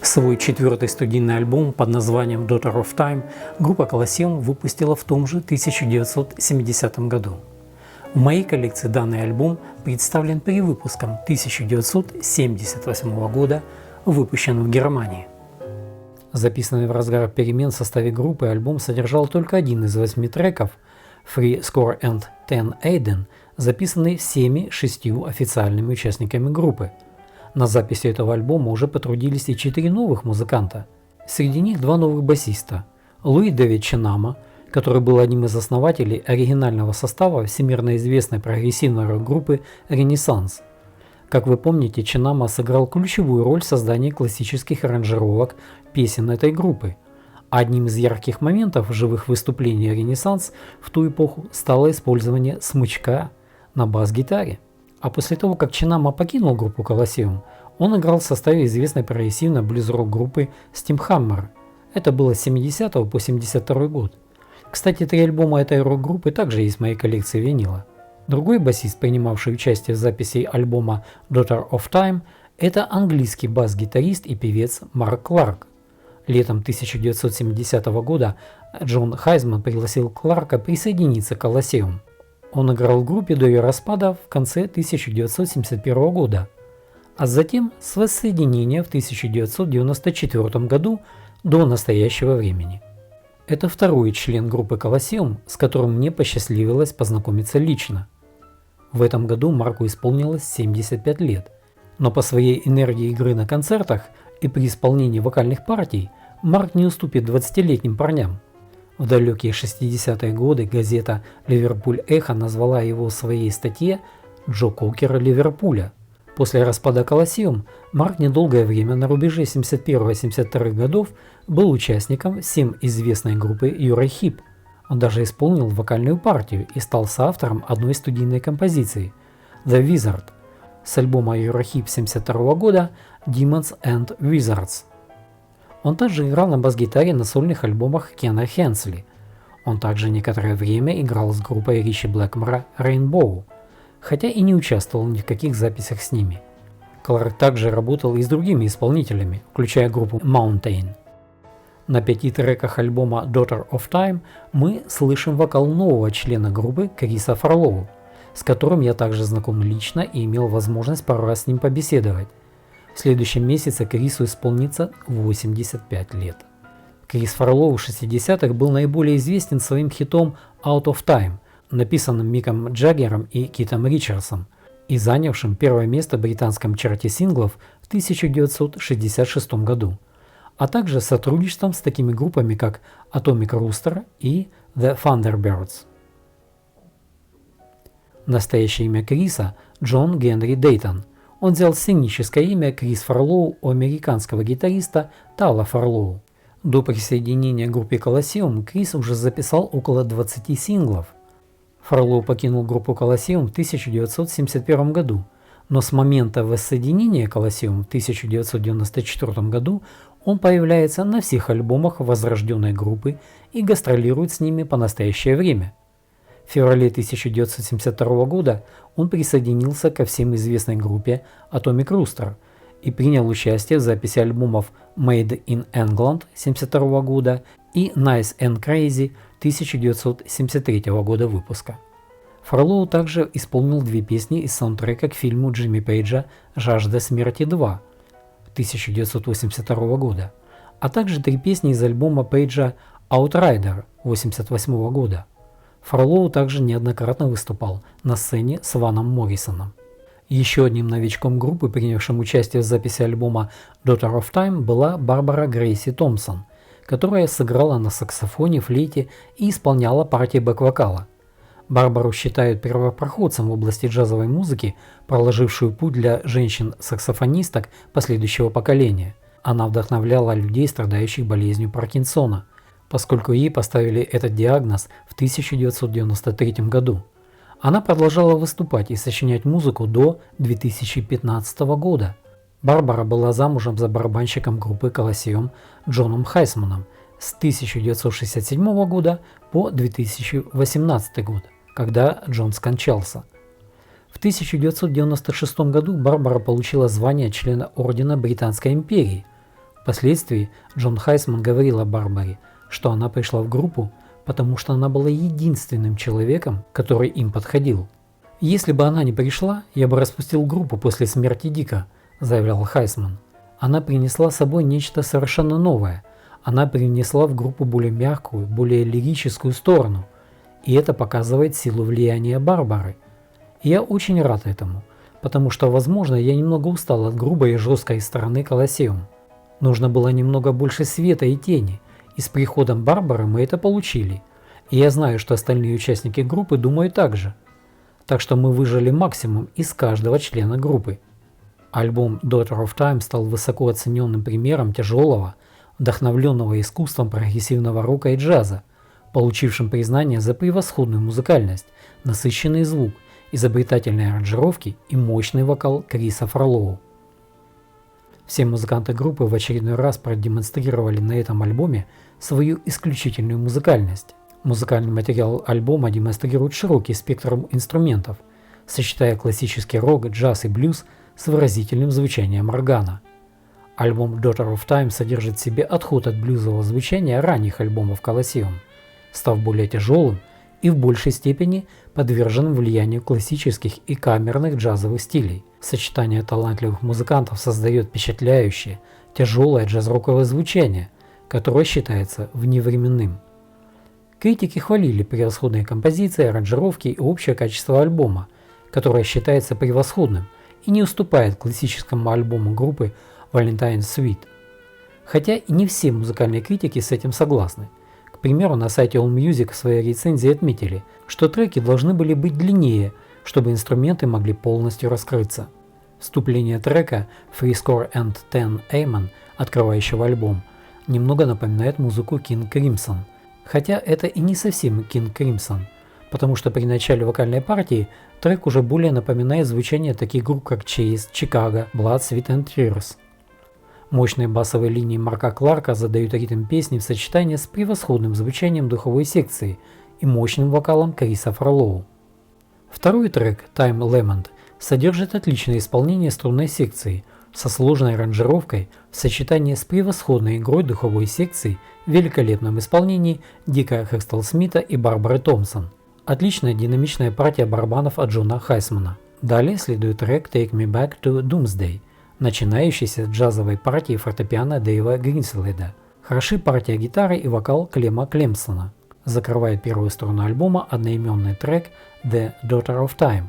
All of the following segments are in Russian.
Свой четвертый студийный альбом под названием Daughter of Time группа Colosseum выпустила в том же 1970 году. В моей коллекции данный альбом представлен перевыпуском 1978 года, выпущенным в Германии. Записанный в разгар перемен в составе группы, альбом содержал только один из 8 треков Free Score and Ten Aiden, записанный всеми 6 официальными участниками группы. На записи этого альбома уже потрудились и 4 новых музыканта. Среди них 2 новых басиста. Луи Дэвид Чинама, который был одним из основателей оригинального состава всемирно известной прогрессивной рок-группы «Ренессанс». Как вы помните, Чинама сыграл ключевую роль в создании классических аранжировок песен этой группы. Одним из ярких моментов живых выступлений «Ренессанс» в ту эпоху стало использование смычка на бас-гитаре. А после того, как Чинама покинул группу Colosseum, он играл в составе известной прогрессивной блюз-рок группы Steamhammer. Это было с 70 по 72 год. Кстати, 3 альбома этой рок-группы также есть в моей коллекции винила. Другой басист, принимавший участие в записи альбома Daughter of Time, это английский бас-гитарист и певец Марк Кларк. Летом 1970 года Джон Хайзман пригласил Кларка присоединиться к Colosseum. Он играл в группе до ее распада в конце 1971 года, а затем с воссоединения в 1994 году до настоящего времени. Это второй член группы Colosseum, с которым мне посчастливилось познакомиться лично. В этом году Марку исполнилось 75 лет, но по своей энергии игры на концертах и при исполнении вокальных партий Марк не уступит 20-летним парням. В далекие 60-е годы газета «Ливерпуль Эхо» назвала его в своей статье «Джо Кокер Ливерпуля». После распада Colosseum Марк недолгое время на рубеже 71-72 годов был участником всем известной группы Eurohip. Он даже исполнил вокальную партию и стал соавтором одной студийной композиции «The Wizard» с альбома Eurohip 72 года «Demons and Wizards». Он также играл на бас-гитаре на сольных альбомах Кена Хенсли. Он также некоторое время играл с группой Ричи Блэкмора Rainbow, хотя и не участвовал ни в каких записях с ними. Кларк также работал и с другими исполнителями, включая группу Mountain. На 5 треках альбома Daughter of Time мы слышим вокал нового члена группы Криса Фарлоу, с которым я также знаком лично и имел возможность пару раз с ним побеседовать. В следующем месяце Крису исполнится 85 лет. Крис Фарлоу в 60-х был наиболее известен своим хитом Out of Time, написанным Миком Джаггером и Китом Ричардсом и занявшим первое место в британском чарте синглов в 1966 году, а также сотрудничеством с такими группами, как Atomic Rooster и The Thunderbirds. Настоящее имя Криса – Джон Генри Дейтон. Он взял сценическое имя Крис Фарлоу у американского гитариста Тала Фарлоу. До присоединения к группе Colosseum Крис уже записал около 20 синглов. Фарлоу покинул группу Colosseum в 1971 году, но с момента воссоединения Colosseum в 1994 году он появляется на всех альбомах возрожденной группы и гастролирует с ними по настоящее время. В феврале 1972 года он присоединился ко всем известной группе Atomic Rooster и принял участие в записи альбомов Made in England 1972 года и Nice and Crazy 1973 года выпуска. Фарлоу также исполнил 2 песни из саундтрека к фильму Джимми Пейджа «Жажда смерти 2» 1982 года, а также 3 песни из альбома Пейджа «Outrider» 1988 года. Фарлоу также неоднократно выступал на сцене с Ваном Моррисоном. Еще одним новичком группы, принявшим участие в записи альбома Daughter of Time, была Барбара Грейси Томпсон, которая сыграла на саксофоне, флейте и исполняла партии бэк-вокала. Барбару считают первопроходцем в области джазовой музыки, проложившую путь для женщин-саксофонисток последующего поколения. Она вдохновляла людей, страдающих болезнью Паркинсона, поскольку ей поставили этот диагноз в 1993 году. Она продолжала выступать и сочинять музыку до 2015 года. Барбара была замужем за барабанщиком группы Colosseum Джоном Хайсманом с 1967 года по 2018 год, когда Джон скончался. В 1996 году Барбара получила звание члена Ордена Британской империи. Впоследствии Джон Хайсман говорил о Барбаре, что она пришла в группу, потому что она была единственным человеком, который им подходил. «Если бы она не пришла, я бы распустил группу после смерти Дика», – заявлял Хайсман. «Она принесла с собой нечто совершенно новое. Она привнесла в группу более мягкую, более лирическую сторону. И это показывает силу влияния Барбары. И я очень рад этому, потому что, возможно, я немного устал от грубой и жесткой стороны Colosseum. Нужно было немного больше света и тени, и с приходом Барбары мы это получили. И я знаю, что остальные участники группы думают так же. Так что мы выжали максимум из каждого члена группы». Альбом Daughter of Time стал высоко оцененным примером тяжелого, вдохновленного искусством прогрессивного рока и джаза, получившим признание за превосходную музыкальность, насыщенный звук, изобретательные аранжировки и мощный вокал Криса Фарлоу. Все музыканты группы в очередной раз продемонстрировали на этом альбоме свою исключительную музыкальность. Музыкальный материал альбома демонстрирует широкий спектр инструментов, сочетая классический рок, джаз и блюз с выразительным звучанием органа. Альбом Daughter of Time содержит в себе отход от блюзового звучания ранних альбомов Colosseum, став более тяжелым и в большей степени подверженным влиянию классических и камерных джазовых стилей. Сочетание талантливых музыкантов создает впечатляющее, тяжелое джаз-роковое звучание, которое считается вневременным. Критики хвалили превосходные композиции, аранжировки и общее качество альбома, которое считается превосходным и не уступает классическому альбому группы Valentine's Suite. Хотя и не все музыкальные критики с этим согласны. К примеру, на сайте AllMusic в своей рецензии отметили, что треки должны были быть длиннее, чтобы инструменты могли полностью раскрыться. Вступление трека Free Score and Ten Amen, открывающего альбом, немного напоминает музыку King Crimson. Хотя это и не совсем King Crimson, потому что при начале вокальной партии трек уже более напоминает звучание таких групп как Chase, Chicago, Blood, Sweat and Tears. Мощные басовые линии Марка Кларка задают ритм песни в сочетании с превосходным звучанием духовой секции и мощным вокалом Криса Фарлоу. Второй трек Time Lament содержит отличное исполнение струнной секции со сложной аранжировкой в сочетании с превосходной игрой духовой секции в великолепном исполнении Дика Хэкстел-Смита и Барбары Томпсон. Отличная динамичная партия барабанов от Джона Хайсмана. Далее следует трек Take Me Back to Doomsday, начинающийся с джазовой партии фортепиано Дэйва Гринслейда. Хороши партия гитары и вокал Клема Клемсона. Закрывает первую сторону альбома одноименный трек The Daughter of Time.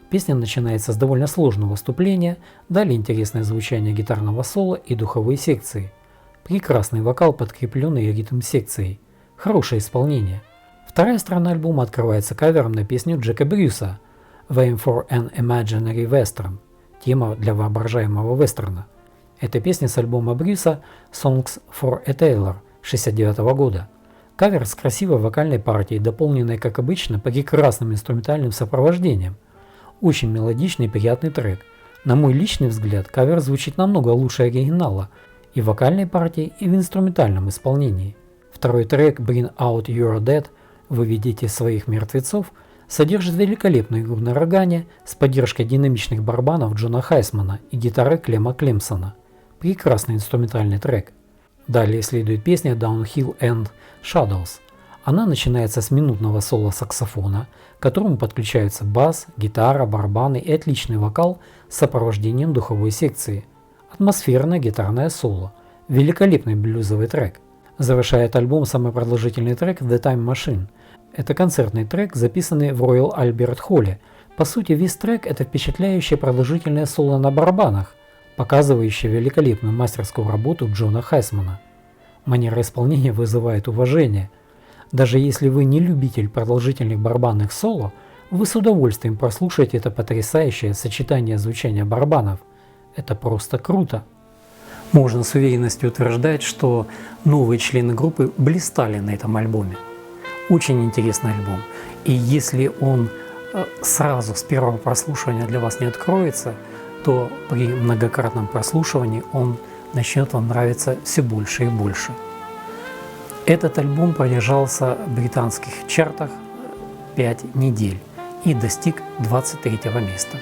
Песня начинается с довольно сложного вступления, далее интересное звучание гитарного соло и духовой секции. Прекрасный вокал, подкрепленный ритм-секцией. Хорошее исполнение. Вторая сторона альбома открывается кавером на песню Джека Брюса «Aim for an Imaginary Western», тема для воображаемого вестерна. Это песня с альбома Брюса «Songs for a Tailor» 1969 года. Кавер с красивой вокальной партией, дополненной, как обычно, прекрасным инструментальным сопровождением. Очень мелодичный и приятный трек. На мой личный взгляд, кавер звучит намного лучше оригинала и в вокальной партии, и в инструментальном исполнении. Второй трек Bring Out Your Dead «Вы видите своих мертвецов» содержит великолепную игру на органе с поддержкой динамичных барабанов Джона Хайсмана и гитары Клема Клемсона. Прекрасный инструментальный трек. Далее следует песня Downhill and Shadows. Она начинается с минутного соло саксофона, к которому подключаются бас, гитара, барабаны и отличный вокал с сопровождением духовой секции. Атмосферное гитарное соло. Великолепный блюзовый трек. Завершает альбом самый продолжительный трек The Time Machine. Это концертный трек, записанный в Royal Albert Hall. По сути, весь трек – это впечатляющее продолжительное соло на барабанах, показывающее великолепную мастерскую работу Джона Хайсмана. Манера исполнения вызывает уважение. Даже если вы не любитель продолжительных барабанных соло, вы с удовольствием прослушаете это потрясающее сочетание звучания барабанов. Это просто круто. Можно с уверенностью утверждать, что новые члены группы блистали на этом альбоме. Очень интересный альбом. И если он сразу с первого прослушивания для вас не откроется, то при многократном прослушивании он начнет вам нравиться все больше и больше. Этот альбом продержался в британских чартах 5 недель и достиг 23 места.